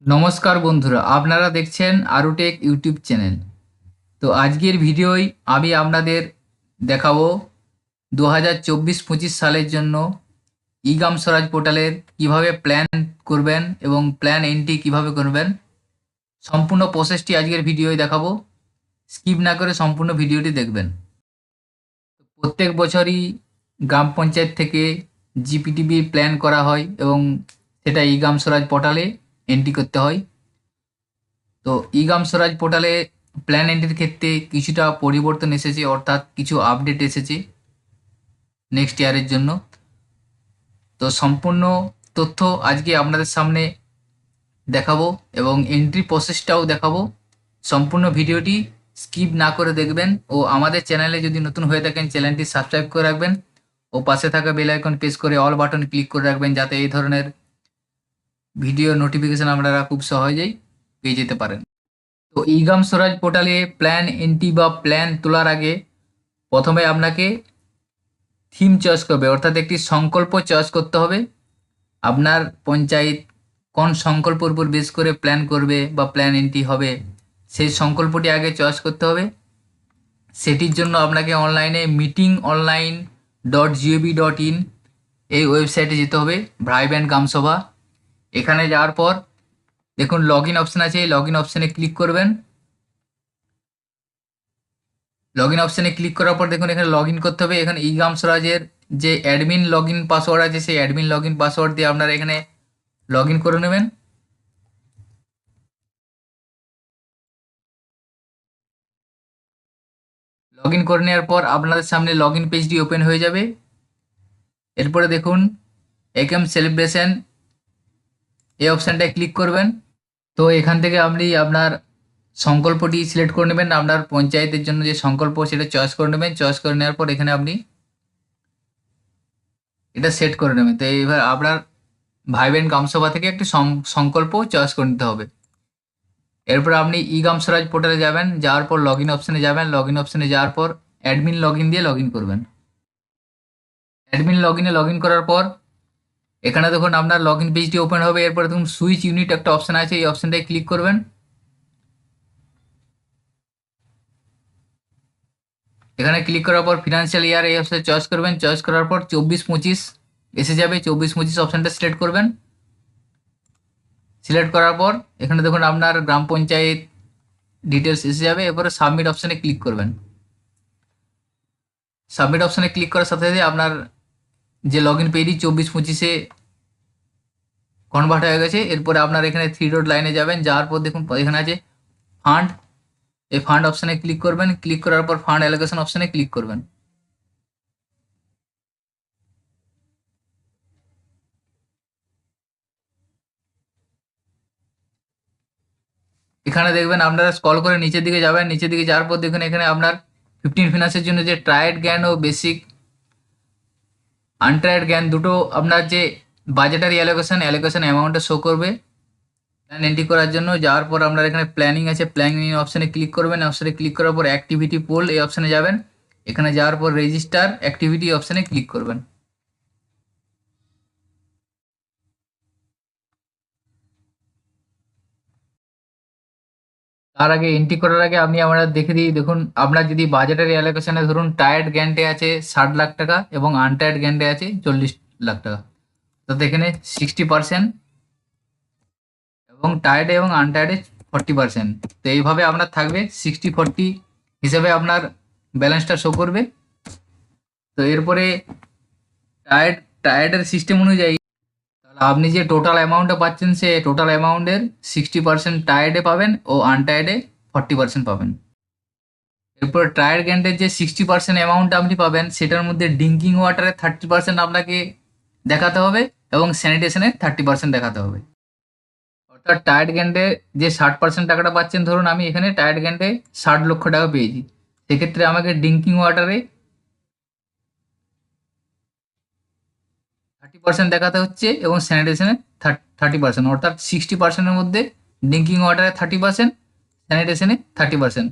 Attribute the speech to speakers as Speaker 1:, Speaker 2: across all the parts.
Speaker 1: নমস্কার বন্ধুরা, আপনারা দেখছেন আরুটেক ইউটিউব চ্যানেল। তো আজকের ভিডিওয় আমি আপনাদের দেখাবো 2024-25 সালের জন্য ইগাম স্বরাজ পোর্টালের কিভাবে প্ল্যান করবেন এবং প্ল্যান এন্ট্রি কিভাবে করবেন। সম্পূর্ণ প্রসেসটি আজকের ভিডিওয় দেখাবো। স্কিপ না করে সম্পূর্ণ ভিডিওটি দেখবেন। প্রত্যেক বছরই গ্রাম পঞ্চায়েত থেকে জিপিটিবি প্ল্যান করা হয় এবং সেটা ইগাম স্বরাজ পোর্টালে এন্ট্রি করতে হয়। তো ইগাম স্বরাজ পোর্টালে প্ল্যান এন্ট্রির ক্ষেত্রে কিছুটা পরিবর্তন এসেছে, অর্থাৎ কিছু আপডেট এসেছে নেক্সট ইয়ারের জন্য। তো সম্পূর্ণ তথ্য আজকে আপনাদের সামনে দেখাবো এবং এন্ট্রি প্রসেসটাও দেখাবো। সম্পূর্ণ ভিডিওটি স্কিপ না করে দেখবেন ও আমাদের চ্যানেলে যদি নতুন হয়ে থাকেন চ্যানেলটি সাবস্ক্রাইব করে রাখবেন ও পাশে থাকা বেল আইকন প্রেস করে অল বাটন ক্লিক করে রাখবেন, যাতে এই ধরনের ভিডিও নোটিফিকেশন আপনারা খুব সহজেই পেয়ে যেতে পারেন। তো ইগাম স্বরাজ পোর্টালে প্ল্যান এন্ট্রি বা প্ল্যান তোলার আগে প্রথমে আপনাকে থিম চয়েস করবে, অর্থাৎ একটি সংকল্প চয়েস করতে হবে। আপনার পঞ্চায়েত কোন সংকল্পের উপর বেস করে প্ল্যান করবে বা প্ল্যান এন্ট্রি হবে, সেই সংকল্পটি আগে চয়েস করতে হবে। সেটির জন্য আপনাকে অনলাইনে meetingonline.gov.in এই ওয়েবসাইটে যেতে হবে, ভাইব্রেন্ট গ্রামসভা। এখানে যাওয়ার পর দেখুন লগ ইন অপশান আছে, এই লগ ইন অপশানে ক্লিক করবেন। লগ ইন অপশানে ক্লিক করার পর দেখুন এখানে লগ ইন করতে হবে। এখানে ইগাম স্বরাজের যে অ্যাডমিন লগ ইন পাসওয়ার্ড আছে, সেই অ্যাডমিন লগ ইন পাসওয়ার্ড দিয়ে আপনারা এখানে লগ ইন করে নেবেন। লগ ইন করে নেওয়ার পর আপনাদের সামনে লগ ইন পেজটি ওপেন হয়ে যাবে। এরপরে দেখুন একেম সেলিব্রেশন এই অপশানটায় ক্লিক করবেন। তো এখান থেকে আপনি আপনার সংকল্পটি সিলেক্ট করে নেবেন। আপনার পঞ্চায়েতের জন্য যে সংকল্প সেটা চয়েস করে নেবেন। চয়েস করে নেওয়ার পর এখানে আপনি এটা সেট করে নেবেন। তো এবার আপনার ভাইব্রেন্ট গ্রামসভা থেকে একটি সংকল্প চয়েস করে নিতে হবে। এরপর আপনি ইগাম স্বরাজ পোর্টালে যাবেন, যাওয়ার পর লগ ইন অপশানে যাবেন। লগ ইন অপশানে যাওয়ার পর অ্যাডমিন লগ ইন দিয়ে লগ ইন করবেন। অ্যাডমিন লগ ইনে লগ ইন করার পর এখানে দেখুন আপনার লগ ইন পেজটি ওপেন হবে। এরপরে দেখুন সুইচ ইউনিট একটা অপশান আছে, এই অপশানটায় ক্লিক করবেন। এখানে ক্লিক করার পর ফিনান্সিয়াল ইয়ার এই অপশানে চয়েস করবেন। চয়েস করার পর 24-25 এসে যাবে। 24-25 অপশানটা সিলেক্ট করবেন। সিলেক্ট করার পর এখানে দেখুন আপনার গ্রাম পঞ্চায়েত ডিটেলস এসে যাবে। এরপরে সাবমিট অপশানে ক্লিক করবেন। সাবমিট অপশানে ক্লিক করার সাথে সাথে আপনার যে লগ ইন পেজটি 24-25-এ কনভার্ট হয়ে গেছে। এরপরে আপনার এখানে থ্রি ডট লাইনে যাবেন, যাওয়ার পর দেখুন এখানে আছে ফান্ড। এই ফান্ড অপশানে ক্লিক করবেন। ক্লিক করার পর ফান্ড অ্যালোকেশন অপশানে ক্লিক করবেন। এখানে দেখবেন আপনারা স্ক্রল করে নিচের দিকে যাবেন। নিচের দিকে যাওয়ার পর দেখুন এখানে আপনার 15 ফিনান্সের জন্য যে ট্রায়েড জ্ঞান ও বেসিক আনট্রায়েড জ্ঞান দুটো আপনার যে বাজেটারি অ্যালোকেশন অ্যামাউন্টটা শো করবে প্ল্যান এন্ট্রি করার জন্য। যাওয়ার পর আপনার এখানে প্ল্যানিং আছে, প্ল্যানিং অপশানে ক্লিক করবেন। অপশানে ক্লিক করার পর অ্যাক্টিভিটি পোল এই অপশানে যাবেন। এখানে যাওয়ার পর রেজিস্টার অ্যাক্টিভিটি অপশানে ক্লিক করবেন। তার আগে এন্ট্রি করার আগে আমি আমরা দেখে দিই। দেখুন আপনার যদি বাজেটারি অ্যালোকেশনে ধরুন টায়ার্ড গ্যান্টে আছে 60 লাখ টাকা এবং আনটায়ার্ড গ্যান্টে আছে 40 লাখ টাকা, তাতে এখানে 60% এবং টায়ার্ড এবং আনটায়ার্ডে 40%। তো এইভাবে আপনার থাকবে 60-40 হিসাবে আপনার ব্যালেন্সটা শো করবে। তো এরপরে টায়ার্ড টায়ার্ডের সিস্টেম অনুযায়ী তাহলে আপনি যে টোটাল অ্যামাউন্টটা পাচ্ছেন সে টোটাল অ্যামাউন্টের 60% টায়ার্ডে পাবেন ও আনটায়ার্ডে 40% পাবেন। এরপর ট্রায়াল গ্যান্টের যে 60% অ্যামাউন্ট আপনি পাবেন সেটার মধ্যে ড্রিঙ্কিং ওয়াটারের 30% আপনাকে দেখাতে হবে এবং স্যানিটেশনের 30% দেখাতে হবে। অর্থাৎ টায়ার্ড গ্যান্ডে যে 60% টাকাটা পাচ্ছেন, ধরুন আমি এখানে টায়ার্ড গ্যান্ডে 60 লক্ষ টাকা পেয়েছি, সেক্ষেত্রে আমাকে ড্রিঙ্কিং ওয়াটারে 30% দেখাতে হচ্ছে এবং স্যানিটেশনে 30%। অর্থাৎ 60%-এর মধ্যে ড্রিঙ্কিং ওয়াটারে 30%, স্যানিটেশনে 30%।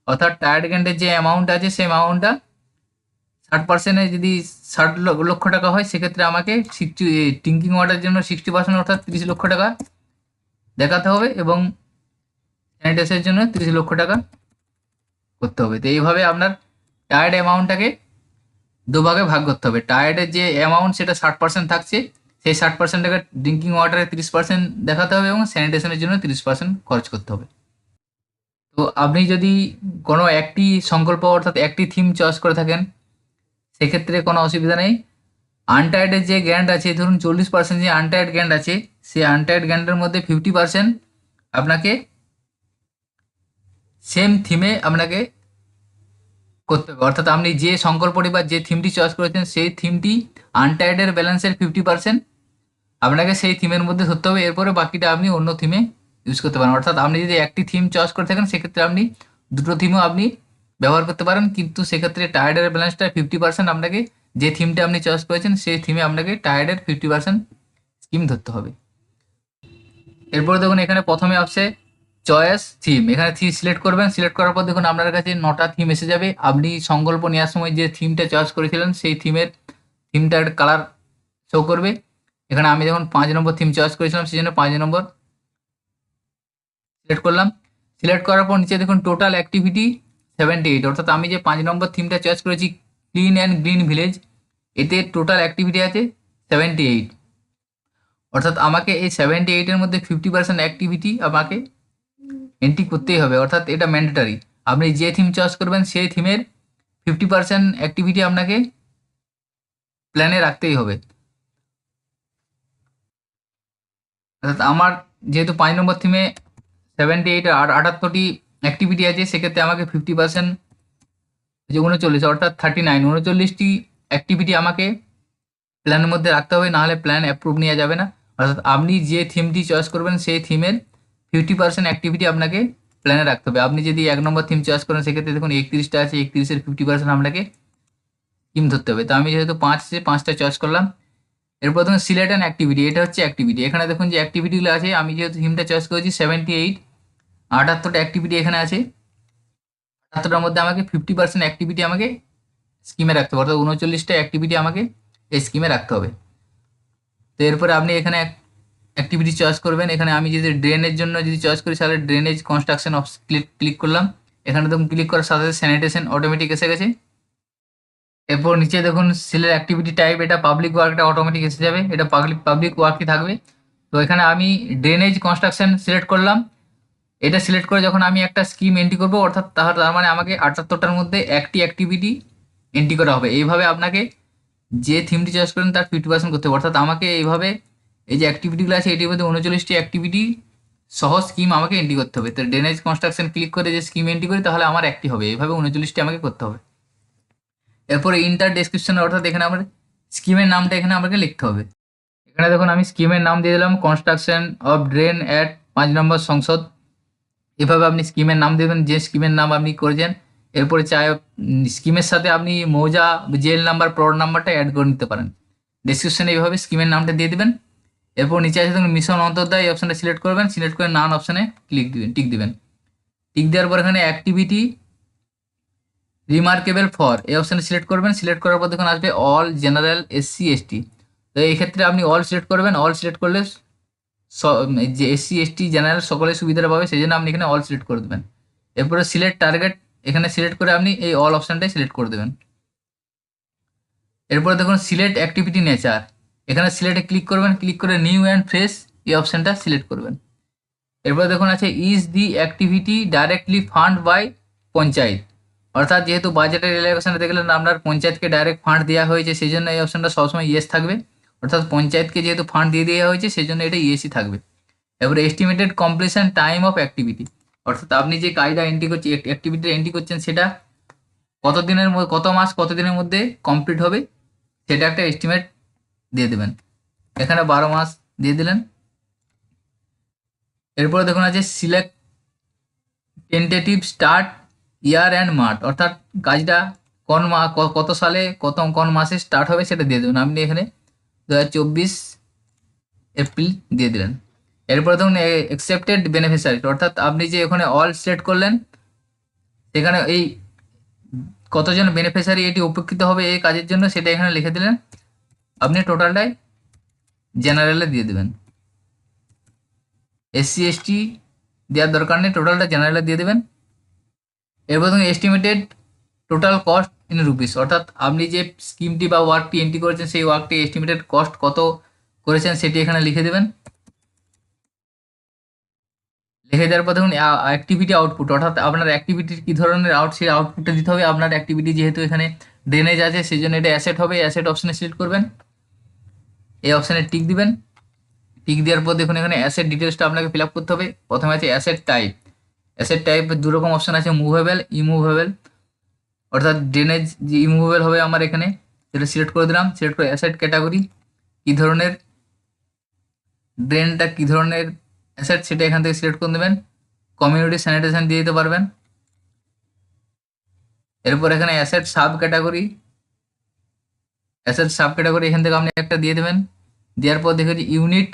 Speaker 1: অর্থাৎ টায়ার্ড গ্যান্ডের যে অ্যামাউন্ট আছে সেই অ্যামাউন্টটা 60%-এ যদি 60 লক্ষ টাকা হয়, সেক্ষেত্রে আমাকে ড্রিঙ্কিং ওয়াটারের জন্য 60% অর্থাৎ 30 লক্ষ টাকা দেখাতে হবে এবং স্যানিটাইজারের জন্য 30 লক্ষ টাকা করতে হবে। তো এইভাবে আপনার টায়ার্ড অ্যামাউন্টটাকে দুভাগে ভাগ করতে হবে। টায়ার্ডের যে অ্যামাউন্ট সেটা 60% থাকছে, সেই 60% টাকা ড্রিঙ্কিং ওয়াটারে 30% দেখাতে হবে এবং স্যানিটেশনের জন্য 30% খরচ করতে হবে। তো আপনি যদি কোনো একটি সংকল্প অর্থাৎ একটি থিম চয়েস করে থাকেন, সেক্ষেত্রে কোনো অসুবিধা নেই। আনটায়ার্ডের যে গ্যান্ড আছে, ধরুন 40% যে আনটায়ার্ড গ্যান্ড আছে, সেই আনটায়ার্ড গ্যান্ডের মধ্যে 50% আপনাকে সেম থিমে আপনাকে করতে হবে। অর্থাৎ আপনি যে সংকল্পটি বা যে থিমটি চয়েস করেছেন সেই থিমটি আনটায়ার্ডের ব্যালেন্সের 50% আপনাকে সেই থিমের মধ্যে ধরতে হবে। এরপরে বাকিটা আপনি অন্য থিমে ইউজ করতে পারেন। অর্থাৎ আপনি যদি একটি থিম চয়েস করে থাকেন, সেক্ষেত্রে আপনি দুটো থিমও আপনি ব্যবহার করতে পারেন, কিন্তু সেক্ষেত্রে টায়ার্ডের ব্যালেন্সটা 50% আপনাকে, যে থিমটা আপনি চয়েস করেছেন সেই থিমে আপনাকে টায়ার্ডের 50% স্কিম ধরতে হবে। এরপরে দেখুন এখানে প্রথমে আসছে চয়েস থিম। এখানে থিম সিলেক্ট করবেন, সিলেক্ট করার পর দেখুন আপনার কাছে 9টা থিম এসে যাবে। আপনি সংকল্প নেওয়ার সময় যে থিমটা চয়েস করেছিলেন সেই থিমটার কালার শো করবে। এখানে আমি যখন 5 নম্বর থিম চয়েস করেছিলাম সেই জন্য 5 নম্বর সিলেক্ট করলাম। সিলেক্ট করার পর নিচে দেখুন টোটাল অ্যাক্টিভিটি 78, অর্থাৎ আমি যে 5 নম্বর থিমটা চয়েস করেছি ক্লিন অ্যান্ড গ্রিন ভিলেজ, এতে টোটাল অ্যাক্টিভিটি আছে 78। অর্থাৎ আমাকে এই 78-এর মধ্যে 50% অ্যাক্টিভিটি আমাকে এন্ট্রি করতেই হবে, অর্থাৎ এটা ম্যান্ডেটারি। আপনি যে থিম চয়েস করবেন সেই থিমের 50% অ্যাক্টিভিটি আপনাকে প্ল্যানে রাখতেই হবে। অর্থাৎ আমার যেহেতু 5 নম্বর থিমে 78 আর 78টি অ্যাক্টিভিটি আছে, সেক্ষেত্রে আমাকে 50% যে 39 অর্থাৎ 39টি অ্যাক্টিভিটি আমাকে প্ল্যানের মধ্যে রাখতে হবে, নাহলে প্ল্যান অ্যাপ্রুভ নেওয়া যাবে না। অর্থাৎ আপনি যে থিমটি চয়েস করবেন সেই থিমের 50% অ্যাক্টিভিটি আপনাকে প্ল্যানে রাখতে হবে। আপনি যদি 1 নম্বর থিম চয়েস করেন, সেক্ষেত্রে দেখুন 31টা আছে, 31-এর 50% আপনাকে থিম ধরতে হবে। তো আমি যেহেতু 5 আছে, 5টা চয়েস করলাম। এরপর দেখুন সিলেক্ট অ্যান অ্যাক্টিভিটি, এটা হচ্ছে অ্যাক্টিভিটি। এখানে দেখুন যে অ্যাক্টিভিটিগুলো আছে, আমি যেহেতু থিমটা চয়েস করেছি 78, 78টা অ্যাক্টিভিটি এখানে আছে। 78টার মধ্যে আমাকে 50% অ্যাক্টিভিটি আমাকে স্কিমে রাখতে হবে, অর্থাৎ 39টা অ্যাক্টিভিটি আমাকে এই স্কিমে রাখতে হবে। তো এরপরে আপনি এখানে অ্যাক্টিভিটি চয়েস করবেন। এখানে আমি যদি ড্রেনের জন্য যদি চয়েস করি, তাহলে ড্রেনেজ কনস্ট্রাকশন ক্লিক করলাম। এখানে দেখুন ক্লিক করার সাথে সাথে স্যানিটেশন অটোমেটিক এসে গেছে। এরপর নিচে দেখুন সিলেক্ট অ্যাক্টিভিটি টাইপ, এটা পাবলিক ওয়ার্কটা অটোমেটিক এসে যাবে, এটা পাবলিক ওয়ার্কই থাকবে। তো এখানে আমি ড্রেনেজ কনস্ট্রাকশন সিলেক্ট করলাম। এটা সিলেক্ট করে যখন আমি একটা স্কিম এন্ট্রি করবো, অর্থাৎ তার মানে আমাকে 78টার মধ্যে একটি অ্যাক্টিভিটি এন্ট্রি করা হবে। এইভাবে আপনাকে যে থিমটি চয়েস করেন তার 50% করতে হবে। অর্থাৎ আমাকে এইভাবে এই যে অ্যাক্টিভিটিগুলো আছে এটির মধ্যে 39টি অ্যাক্টিভিটি সহ স্কিম আমাকে এন্ট্রি করতে হবে। তো ড্রেনেজ কনস্ট্রাকশন ক্লিক করে যে স্কিম এন্ট্রি করি, তাহলে আমার একটি হবে। এইভাবে 39টি আমাকে করতে হবে। এরপরে ইন্টার ডেসক্রিপশন, অর্থাৎ এখানে আমার স্কিমের নামটা এখানে আমাকে লিখতে হবে। এখানে দেখুন আমি স্কিমের নাম দিয়ে দিলাম কনস্ট্রাকশন অফ ড্রেন অ্যাট 5 নম্বর সংসদ। এভাবে আপনি স্কিমের নাম দেবেন যে স্কিমের নাম আপনি করেছেন। এরপরে চাই স্কিমের সাথে আপনি মৌজা, জেল নাম্বার, প্লট নাম্বারটা অ্যাড করে নিতে পারেন। ডেসক্রিপশনে এইভাবে স্কিমের নামটা দিয়ে দেবেন। এরপর নিচে আছে দেখুন মিশন অন্তর্দয়, এই অপশানটা সিলেক্ট করবেন, সিলেক্ট করে নান অপশানে টিক দিবেন। টিক দেওয়ার পর এখানে অ্যাক্টিভিটি রিমার্কেবল ফর এই অপশানে সিলেক্ট করবেন। সিলেক্ট করার পর দেখুন আসবে অল জেনারেল এসসি এসটি। তো এই ক্ষেত্রে আপনি অল সিলেক্ট করবেন। অল সিলেক্ট করলে যে এসসি এসটি জেনারেল সকলের সুবিধাটা পাবে, সেই জন্য আপনি এখানে অল সিলেক্ট করে দেবেন। এরপরে সিলেক্ট টার্গেট, এখানে সিলেক্ট করে আপনি এই অল অপশানটাই সিলেক্ট করে দেবেন। এরপরে দেখুন সিলেক্ট অ্যাক্টিভিটি নেচার, এখানে সিলেক্টে ক্লিক করবেন, ক্লিক করে নিউ অ্যান্ড ফ্রেশ এই অপশানটা সিলেক্ট করবেন। এরপরে দেখুন আছে is the activity directly fund by panchayat, অর্থাৎ যেহেতু বাজেটের এলাকাশনে দেখলেন আপনার পঞ্চায়েতকে ডাইরেক্ট ফান্ড দেওয়া হয়েছে, সেই জন্য এই অপশানটা সবসময় ইয়েস থাকবে। অর্থাৎ পঞ্চায়েতকে যেহেতু ফান্ড দিয়ে দেওয়া হয়েছে, সেই জন্য এটা ইয়েসই থাকবে। এবারে estimated completion time of activity, অর্থাৎ আপনি যে কাজটা এন্ট্রি করছেন, অ্যাক্টিভিটিটা এন্ট্রি করছেন, সেটা কত মাস কত দিনের মধ্যে কমপ্লিট হবে, সেটা একটা এস্টিমেট দিয়ে দেবেন। এখানে 12 মাস দিয়ে দিলেন। এরপরে দেখুন আছে select tentative start year and month, অর্থাৎ কাজটা কত সালে কোন মাসে স্টার্ট হবে সেটা দিয়ে দেবেন। আপনি এখানে 2024 এপ্রিল দিয়ে দিলেন। এরপরে দেখুন অ্যাকসেপ্টেড বেনিফিশিয়ারি, অর্থাৎ আপনি যে ওখানে অল সিলেক্ট করলেন, সেখানে এই কতজন বেনিফিশিয়ারি এটি উপকৃত হবে এই কাজের জন্য সেটা এখানে লিখে দিলেন। আপনি টোটালটাই জেনারেলে দিয়ে দেবেন। SC ST দেওয়ার দরকার নেই, টোটালটা জেনারেলে দিয়ে দেবেন। এরপর দেখুন estimated total cost in rupees, অর্থাৎ আপনি যে স্কিমটি বা ওয়ার্কটি এন্ট্রি করেছেন সেই ওয়ার্কটি এস্টিমেটেড কস্ট কত করেছেন সেটি এখানে লিখে দেবেন। লিখে দেওয়ার পর দেখুন অ্যাক্টিভিটি আউটপুট, অর্থাৎ আপনার অ্যাক্টিভিটির কী ধরনের সেই আউটপুটটা দিতে হবে। আপনার অ্যাক্টিভিটি যেহেতু এখানে ড্রেনেজ আছে সেই জন্য এটা অ্যাসেট হবে, অ্যাসেট অপশানে সিলেক্ট করবেন, এই অপশানে টিক দিবেন। টিক দেওয়ার পর দেখুন এখানে অ্যাসেট ডিটেলসটা আপনাকে ফিল আপ করতে হবে। প্রথমে আছে অ্যাসেট টাইপ, অ্যাসেট টাইপের দু রকম অপশান আছে, মুভেবল ইমুভেবল, অর্থাৎ ড্রেনেজ যে ইমুভেবল হবে আমার এখানে সেটা সিলেক্ট করে দিলাম। সিলেক্ট করে অ্যাসেট ক্যাটাগরি কী ধরনের ড্রেনটা কী ধরনের অ্যাসেট সেটা এখান থেকে সিলেক্ট করে দেবেন। কমিউনিটি স্যানিটেশন দিয়ে দিতে পারবেন। এরপর এখানে asset sub category, asset sub category এখান থেকে আপনি একটা দিয়ে দেবেন। দেওয়ার পর দেখেছি ইউনিট,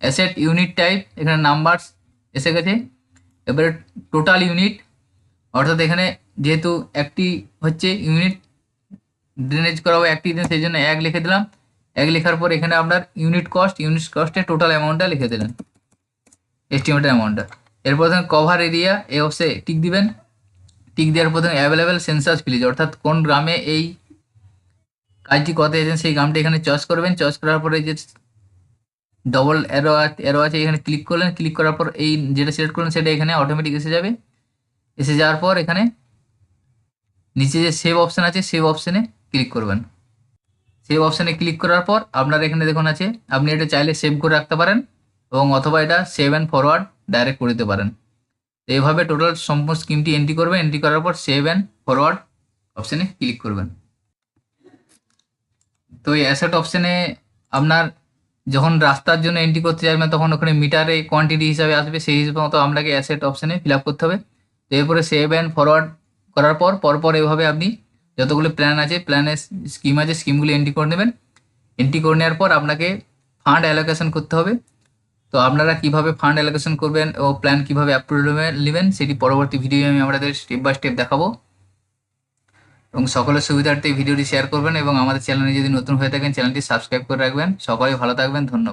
Speaker 1: অ্যাসেট ইউনিট টাইপ, এখানে নাম্বারস এসে গেছে। এবারে টোটাল ইউনিট, অর্থাৎ এখানে যেহেতু একটি হচ্ছে ইউনিট ড্রেনেজ করাবো একটি দিন, সেই জন্য 1 লিখে দিলাম। 1 লেখার পর এখানে আপনার ইউনিট কস্টের টোটাল অ্যামাউন্টটা লিখে দিলেন, এস্টিমেটেড অ্যামাউন্টটা। এরপর দেখুন কভার এরিয়া, এ অবশ্যই টিক দিবেন। টিক দেওয়ার পর দেখুন অ্যাভেলেবেল সেন্সাস ভিলেজ, অর্থাৎ কোন গ্রামে এই কাজটি করতে এসেছেন সেই গ্রামটা এখানে চয়েস করবেন। চয়েস করার পরে যে ডবল অ্যারো আছে এখানে ক্লিক করলেন, ক্লিক করার পর এই যেটা সিলেক্ট করলেন সেটা এখানে অটোমেটিক এসে যাবে। এসে যাওয়ার পর এখানে নিচে যে সেভ অপশান আছে সেভ অপশানে ক্লিক করবেন। সেভ অপশানে ক্লিক করার পর আপনার এখানে দেখুন আছে, আপনি এটা চাইলে সেভ করে রাখতে পারেন এবং অথবা এটা সেভ অ্যান্ড ফরওয়ার্ড ডাইরেক্ট করে দিতে পারেন। তো এইভাবে টোটাল সম্পূর্ণ স্কিমটি এন্ট্রি করবেন। এন্ট্রি করার পর সেভ অ্যান্ড ফরওয়ার্ড অপশানে ক্লিক করবেন। তো এই অ্যাসেট অপশানে আপনার যখন রাস্তার জন্য এন্ট্রি করতে যাবেন তখন ওখানে মিটারে কোয়ান্টিটি হিসাবে আসবে, সেই হিসেবে মতো আপনাকে অ্যাসেট অপশানে ফিল আপ করতে হবে। তো এরপরে সেভ অ্যান্ড ফরওয়ার্ড করার পর পরপর এভাবে আপনি যতগুলো প্ল্যান আছে প্ল্যানের স্কিম আছে স্কিমগুলো এন্ট্রি করে নেবেন। এন্ট্রি করে নেওয়ার পর আপনাকে ফান্ড অ্যালোকেশন করতে হবে। তো আপনারা কিভাবে ফান্ড অ্যালোকেশন করবেন ও প্ল্যান কিভাবে অ্যাপ্রুভ নেবেন সেটি পরবর্তী ভিডিও আমি আপনাদের স্টেপ বাই স্টেপ দেখাবো। এবং সকলের সুবিধার্থে ভিডিওটি শেয়ার করবেন এবং আমাদের চ্যানেলে যদি নতুন হয়ে থাকেন চ্যানেলটি সাবস্ক্রাইব করে রাখবেন। সকলেই ভালো থাকবেন, ধন্যবাদ।